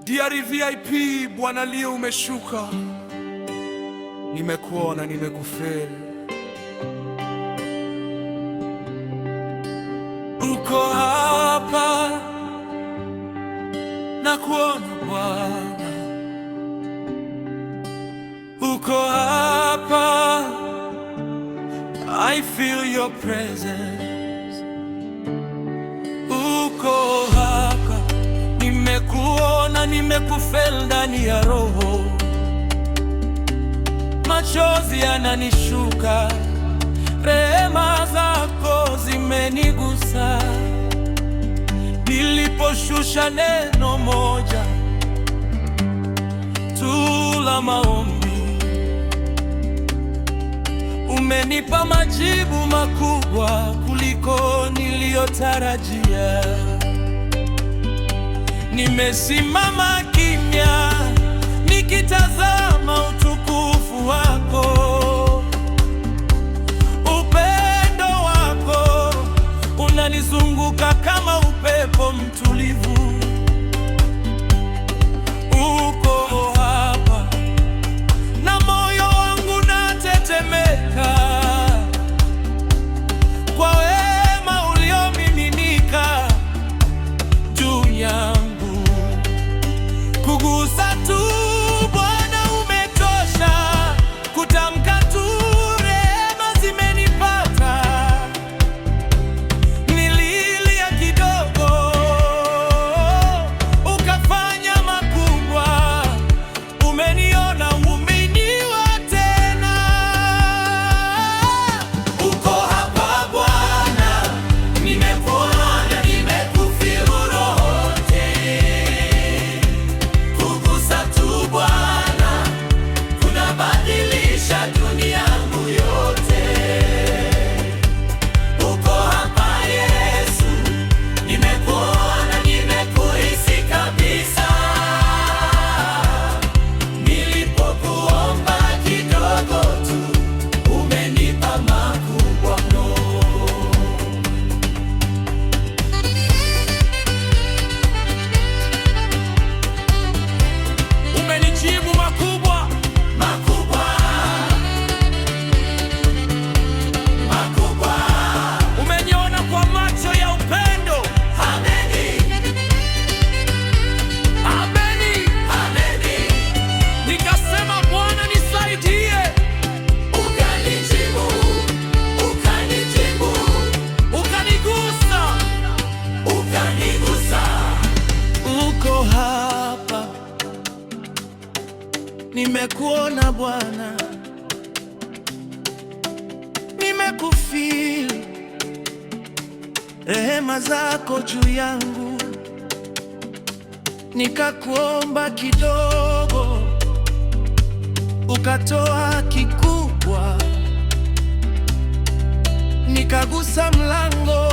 Diary VIP, Bwana leo umeshuka, nimekuona, nimekufeel. Uko hapa na kuona Bwana, uko hapa, I feel your presence. Uko hapa, nimekuona, nimekufeel ndani ya roho. Machozi yananishuka, rehema zako zimenigusa. Niliposhusha neno moja tu la maombi, umenipa majibu makubwa kuliko niliyotarajia. Nimesimama kimya nikitazama utukufu wako. Upendo wako unanizunguka kama upepo mtulivu. Uko hapa na moyo wangu unatetemeka kwa wema uliomiminika juu yangu. Kugusa tu Bwana umetosha, kutamka tu rehema zimenipata. Nililia kidogo, ukafanya makubwa. Umeniona, umeniwa tena. Uko hapa Bwana, nimekuona, nimekufeel rohote. Kugusa tu Bwana kunabadilisha dunia yangu yote. Uko hapa Yesu, nimekuona, nimekuhisi kabisa. Nilipokuomba kidogo tu, umenipa makubwa mno. Umenijibu makubwa, makubwa, makubwa. Umeniona kwa macho ya upendo. Ameni, ameni, ameni. Nikasema Bwana nisaidie. Ukanijibu, ukanijibu, ukanigusa, ukanigusa. Uko hapa, nimekuona Bwana, nimekufeel, rehema zako juu yangu. Nikakuomba kidogo, ukatoa kikubwa. Nikagusa mlango